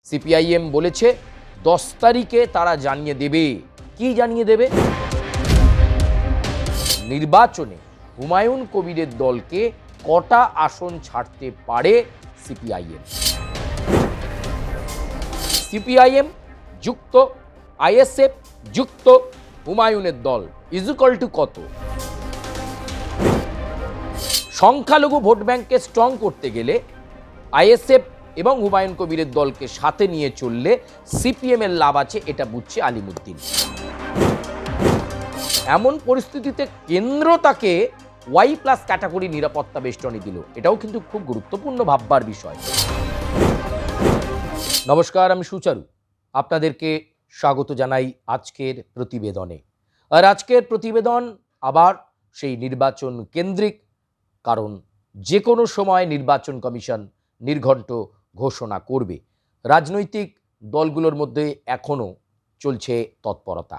CPIM বলেছে 10 তারিখে তারা জানিয়ে দেবে। কি জানিয়ে দেবে? নির্বাচনে হুমায়ুন কবিরের দলকে কটা আসন ছাড়তে পারে সিপিআইএম। সিপিআইএম যুক্ত আইএসএফ যুক্ত হুমায়ুনের দল ইজুকাল টু কত? সংখ্যালঘু ভোট ব্যাংককে স্ট্রং করতে গেলে আইএসএফ এবং হুমায়ুন কবিরের দলকে সাথে নিয়ে চললে সিপিএম এর লাভ আছে, এটা বুঝছে আলিমুদ্দিন। এমন পরিস্থিতিতে কেন্দ্র তাকে ওয়াই প্লাস ক্যাটাগরি নিরাপত্তা বেষ্টনী দিল, এটাও কিন্তু খুব গুরুত্বপূর্ণ ভাববার বিষয়। নমস্কার, আমি সুচারু, আপনাদেরকে স্বাগত জানাই আজকের প্রতিবেদনে। আর আজকের প্রতিবেদন আবার সেই নির্বাচন কেন্দ্রিক, কারণ যে কোনো সময় নির্বাচন কমিশন নির্ঘণ্ট ঘোষণা করবে। রাজনৈতিক দলগুলোর মধ্যে এখনও চলছে তৎপরতা,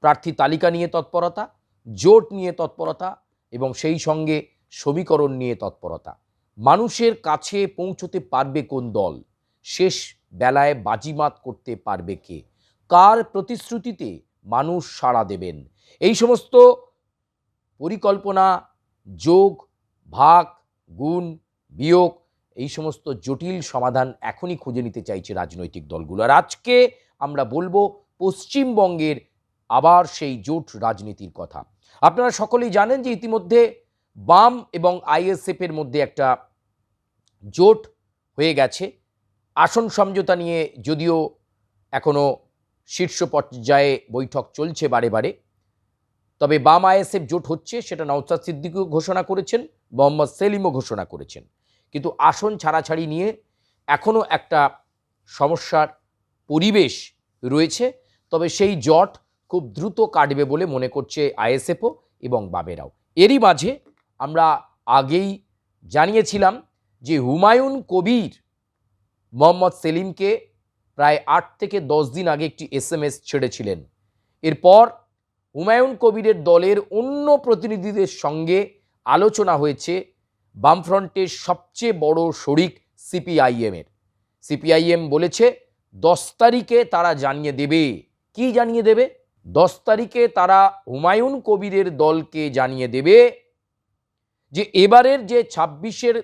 প্রার্থী তালিকা নিয়ে তৎপরতা, জোট নিয়ে তৎপরতা এবং সেই সঙ্গে সমীকরণ নিয়ে তৎপরতা। মানুষের কাছে পৌঁছতে পারবে কোন দল, শেষ বেলায় বাজিমাত করতে পারবে কে, কার প্রতিশ্রুতিতে মানুষ সাড়া দেবেন, এই সমস্ত পরিকল্পনা, যোগ ভাগ গুণ বিয়োগ, এই সমস্ত জটিল সমাধান এখনই খুঁজে নিতে চাইছে রাজনৈতিক দলগুলো। আর আজকে আমরা বলবো পশ্চিমবঙ্গের আবার সেই জোট রাজনীতির কথা। আপনারা সকলেই জানেন যে ইতিমধ্যে বাম এবং আইএসএফ এর মধ্যে একটা জোট হয়ে গেছে। আসন সমঝোতা নিয়ে যদিও এখনও শীর্ষ পর্যায়ে বৈঠক চলছে বারে বারে, তবে বাম আইএসএফ জোট হচ্ছে সেটা নওশাদ সিদ্দিকীও ঘোষণা করেছেন, মোহাম্মদ সেলিমও ঘোষণা করেছেন। কিন্তু আসন ছাড়াছাড়ি নিয়ে এখনও একটা সমস্যার পরিবেশ রয়েছে। তবে সেই জট খুব দ্রুত কাটবে বলে মনে করছে আইএসএফও এবং বামেরাও। এরই মাঝে আমরা আগেই জানিয়েছিলাম যে হুমায়ুন কবির মোহাম্মদ সেলিমকে প্রায় 8 থেকে 10 দিন আগে একটি SMS ছেড়েছিলেন। এরপর হুমায়ুন কবিরের দলের অন্য প্রতিনিধিদের সঙ্গে আলোচনা হয়েছে বামফ্রন্টের সবচেয়ে বড় শরিক সিপিআইএমের। সিপিআইএম বলেছে 10 তারিখে তারা জানিয়ে দেবে। কি জানিয়ে দেবে? 10 তারিখে তারা হুমায়ুন কবিরের দলকে জানিয়ে দেবে যে এবারের যে 26-এর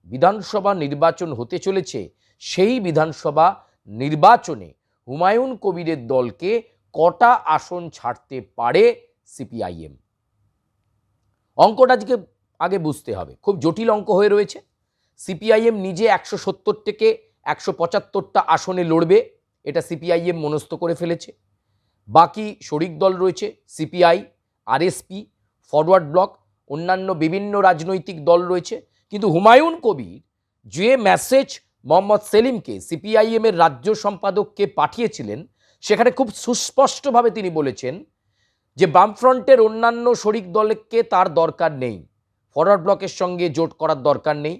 বিধানসভা নির্বাচন হতে চলেছে, সেই বিধানসভা নির্বাচনে হুমায়ুন কবিরের দলকে কটা আসন ছাড়তে পারে সিপিআইএম। অঙ্কটা আগে বুঝতে হবে, খুব জটিল অঙ্ক হয়ে রয়েছে। সিপিআইএম নিজে 170 থেকে 175টা আসনে লড়বে, এটা সিপিআইএম মনস্থ করে ফেলেছে। বাকি শরিক দল রয়েছে সিপিআই, আরএসপি, ফরওয়ার্ড ব্লক, অন্যান্য বিভিন্ন রাজনৈতিক দল রয়েছে। কিন্তু হুমায়ুন কবির যে মেসেজ মোহাম্মদ সেলিমকে, সিপিআইএমের রাজ্য সম্পাদককে পাঠিয়েছিলেন, সেখানে খুব সুস্পষ্টভাবে তিনি বলেছেন যে বামফ্রন্টের অন্যান্য শরিক দলকে তার দরকার নেই, ফরওয়ার্ড ব্লকের সঙ্গে জোট করার দরকার নেই,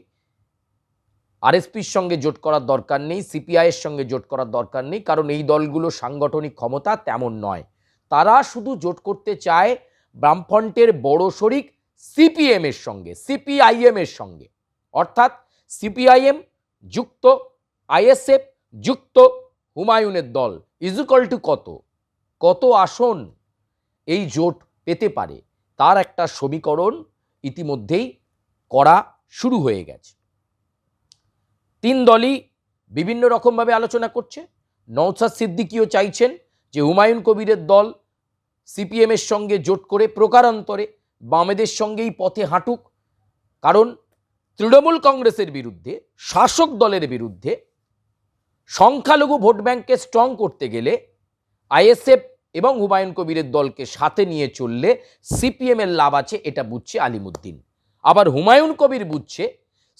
আরএসপির সঙ্গে জোট করার দরকার নেই, সিপিআইয়ের সঙ্গে জোট করার দরকার নেই, কারণ এই দলগুলো সাংগঠনিক ক্ষমতা তেমন নয়। তারা শুধু জোট করতে চায় বামফ্রন্টের বড় শরিক সিপিএম এর সঙ্গে, সিপিআইএম এর সঙ্গে। অর্থাৎ সিপিআইএম যুক্ত আইএসএফ যুক্ত হুমায়ুনের দল ইজুকাল টু কত আসন এই জোট পেতে পারে, তার একটা সমীকরণ ইতিমধ্যেই করা শুরু হয়ে গেছে। 3 দলই বিভিন্ন রকমভাবে আলোচনা করছে। নওশাদ সিদ্দিকীও চাইছেন যে হুমায়ুন কবিরের দল সিপিএম এর সঙ্গে জোট করে প্রকারান্তরে বামেদের সঙ্গেই পথে হাঁটুক, কারণ তৃণমূল কংগ্রেসের বিরুদ্ধে, শাসক দলের বিরুদ্ধে সংখ্যালঘু ভোট ব্যাংককে স্ট্রং করতে গেলে আইএসএফ এবং হুমায়ুন কবিরের দলকে সাথে নিয়ে চললে সিপিএম এর লাভ আছে, এটা বুঝছে আলিমুদ্দিন। আবার হুমায়ুন কবির বুঝছে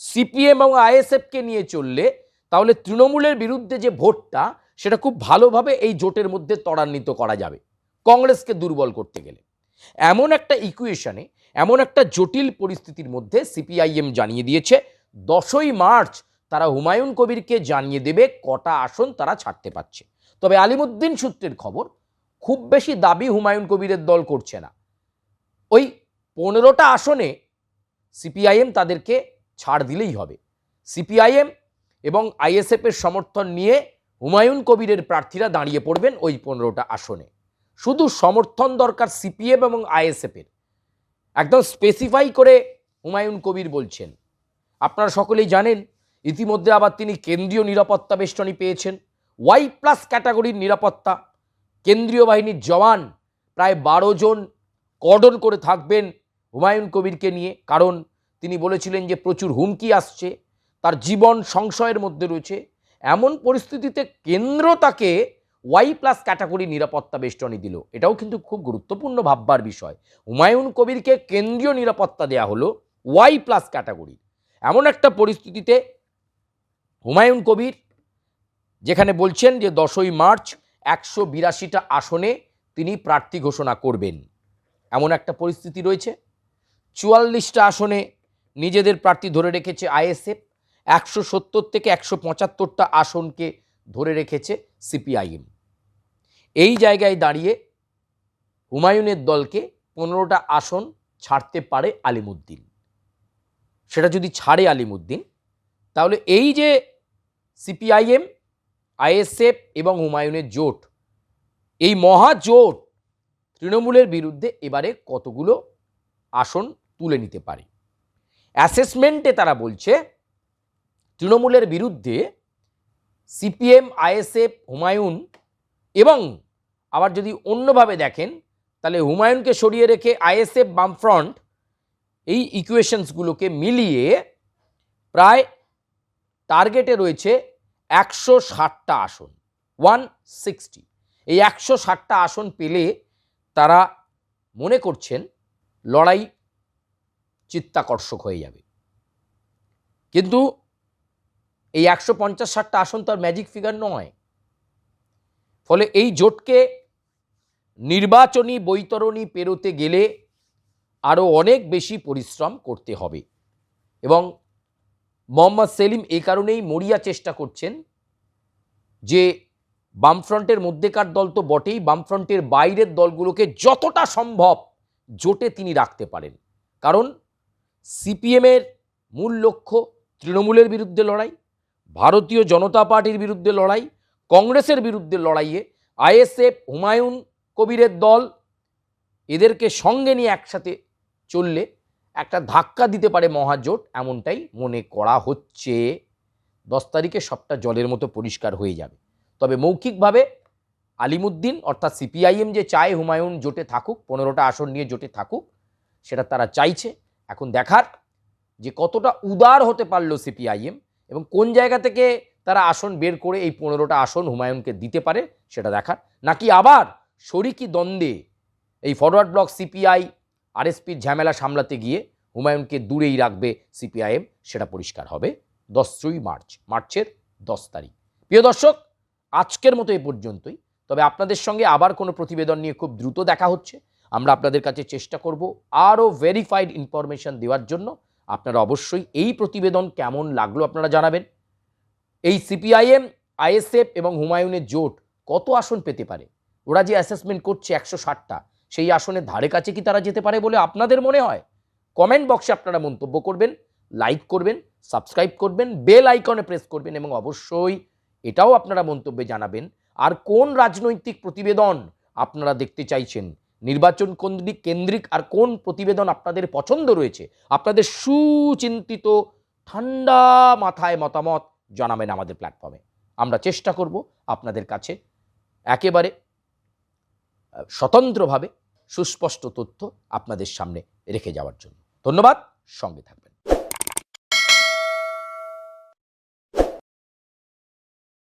সিপিএম এবং আইএসএফকে নিয়ে চললে তাহলে তৃণমূলের বিরুদ্ধে যে ভোটটা, সেটা খুব ভালোভাবে এই জোটের মধ্যে ত্বরান্বিত করা যাবে কংগ্রেসকে দুর্বল করতে গেলে। এমন একটা ইকুয়েশনে, এমন একটা জটিল পরিস্থিতির মধ্যে সিপিআইএম জানিয়ে দিয়েছে 10ই মার্চ তারা হুমায়ুন কবিরকে জানিয়ে দেবে কটা আসন তারা ছাড়তে পারছে। তবে আলিমুদ্দিন সূত্রের খবর, খুব বেশি দাবি হুমায়ুন কবিরের দল করছে না। ওই 15টা আসনে সিপিআইএম তাদেরকে ছাড় দিলেই হবে। সিপিআইএম এবং আইএসএফ এর সমর্থন নিয়ে হুমায়ুন কবিরের প্রার্থীরা দাঁড়িয়ে পড়বেন ওই 15টা আসনে। শুধু সমর্থন দরকার সিপিএম এবং আইএসএফের, একদম স্পেসিফাই করে হুমায়ুন কবির বলছেন। আপনারা সকলেই জানেন ইতিমধ্যে আবার তিনি কেন্দ্রীয় নিরাপত্তা বেষ্টনী পেয়েছেন, Y+ ক্যাটাগরির নিরাপত্তা। কেন্দ্রীয় বাহিনীর জওয়ান প্রায় 12 জন কর্ডন করে থাকবেন হুমায়ুন কবিরকে নিয়ে, কারণ তিনি বলেছিলেন যে প্রচুর হুমকি আসছে, তার জীবন সংশয়ের মধ্যে রয়েছে। এমন পরিস্থিতিতে কেন্দ্র তাকে Y+ ক্যাটাগরি নিরাপত্তা বেষ্টনী দিল। এটাও কিন্তু খুব গুরুত্বপূর্ণ ভাববার বিষয়। হুমায়ুন কবিরকে কেন্দ্রীয় নিরাপত্তা দেয়া হলো Y+ ক্যাটাগরি। এমন একটা পরিস্থিতিতে হুমায়ুন কবির যেখানে বলছেন যে 10ই মার্চ 182টা আসনে তিনি প্রার্থী ঘোষণা করবেন, এমন একটা পরিস্থিতি রয়েছে। 44টা আসনে নিজেদের প্রার্থী ধরে রেখেছে আইএসএফ, 170 থেকে 175টা আসনকে ধরে রেখেছে সিপিআইএম। এই জায়গায় দাঁড়িয়ে হুমায়ুনের দলকে 15টা আসন ছাড়তে পারে আলিমুদ্দিন। সেটা যদি ছাড়ে আলিমুদ্দিন, তাহলে এই যে সিপিআইএম, আইএসএফ এবং হুমায়ুনের জোট, এই মহাজোট তৃণমূলের বিরুদ্ধে এবারে কতগুলো আসন তুলে নিতে পারে। অ্যাসেসমেন্টে তারা বলছে তৃণমূলের বিরুদ্ধে সিপিএম, আইএসএফ, হুমায়ুন, এবং আবার যদি অন্যভাবে দেখেন তাহলে হুমায়ুনকে সরিয়ে রেখে আইএসএফ, বামফ্রন্ট, এই ইকুয়েশনসগুলোকে মিলিয়ে প্রায় টার্গেটে রয়েছে 160টা আসন, 160। এই 160টা আসন পেলে তারা মনে করছেন লড়াই চিত্তাকর্ষক হয়ে যাবে। কিন্তু এই 150-60টা আসন তো আর ম্যাজিক ফিগার নয়। ফলে এই জোটকে নির্বাচনী বৈতরণী পেরোতে গেলে আরও অনেক বেশি পরিশ্রম করতে হবে। এবং মোহাম্মদ সেলিম এই কারণেই মরিয়া চেষ্টা করছেন যে বামফ্রন্টের মধ্যেকার দল তো বটেই, বামফ্রন্টের বাইরের দলগুলোকে যতটা সম্ভব জোটে তিনি রাখতে পারেন। কারণ সিপিএমের মূল লক্ষ্য তৃণমূলের বিরুদ্ধে লড়াই, ভারতীয় জনতা পার্টির বিরুদ্ধে লড়াই, কংগ্রেসের বিরুদ্ধে লড়াইয়ে আইএসএফ, হুমায়ুন কবিরের দল, এদেরকে সঙ্গে নিয়ে একসাথে চললে একটা ধাক্কা দিতে পারে মহাজোট, এমনটাই মনে করা হচ্ছে। 10 তারিখে সবটা জলের মতো পরিষ্কার হয়ে যাবে। তবে মৌখিকভাবে আলিমুদ্দিন অর্থাৎ সিপিআইএম যে চায় হুমায়ুন জোটে থাকুক, 15টা আসন নিয়ে জোটে থাকুক, সেটা তারা চাইছে। এখন দেখার যে কতটা উদার হতে পারলো সিপিআইএম এবং কোন জায়গা থেকে তারা আসন বের করে এই 15টা আসন হুমায়ুনকে দিতে পারে সেটা দেখার, নাকি আবার শরিকি দ্বন্দ্বে এই ফরওয়ার্ড ব্লক সিপিআই আরএসপির ঝামেলা সামলাতে গিয়ে হুমায়ুনকে দূরেই রাখবে সিপিআইএম, সেটা পরিষ্কার হবে 10ই মার্চ, মার্চের 10 তারিখ। প্রিয় দর্শক, আজকের মতো এ পর্যন্তই। তবে আপনাদের সঙ্গে আবার কোনো প্রতিবেদন নিয়ে খুব দ্রুত দেখা হচ্ছে। আমরা আপনাদের কাছে চেষ্টা করব আরও ভেরিফাইড ইনফরমেশন দেওয়ার জন্য। আপনারা অবশ্যই এই প্রতিবেদন কেমন লাগলো আপনারা জানাবেন। এই সিপিআইএম, আইএসএফ এবং হুমায়ুনের জোট কত আসন পেতে পারে? ওরা যে অ্যাসেসমেন্ট করছে 160টা, সেই আসনের ধারে কাছে কি তারা যেতে পারে বলে আপনাদের মনে হয়? কমেন্ট বক্সে আপনারা মন্তব্য করবেন, লাইক করবেন, সাবস্ক্রাইব করবেন, বেল আইকনে প্রেস করবেন এবং অবশ্যই এটাও আপনারা মন্তব্যে জানাবেন আর কোন রাজনৈতিক প্রতিবেদন আপনারা দেখতে চাইছেন, নির্বাচন কেন্দ্রিক আর কোন প্রতিবেদন আপনাদের পছন্দ রয়েছে। আপনাদের সুচিন্তিত ঠান্ডা মাথায় মতামত জানাবেন আমাদের প্ল্যাটফর্মে। আমরা চেষ্টা করব আপনাদের কাছে একেবারে স্বতন্ত্রভাবে সুস্পষ্ট তথ্য আপনাদের সামনে রেখে যাওয়ার জন্য। ধন্যবাদ, সঙ্গে থাকবেন।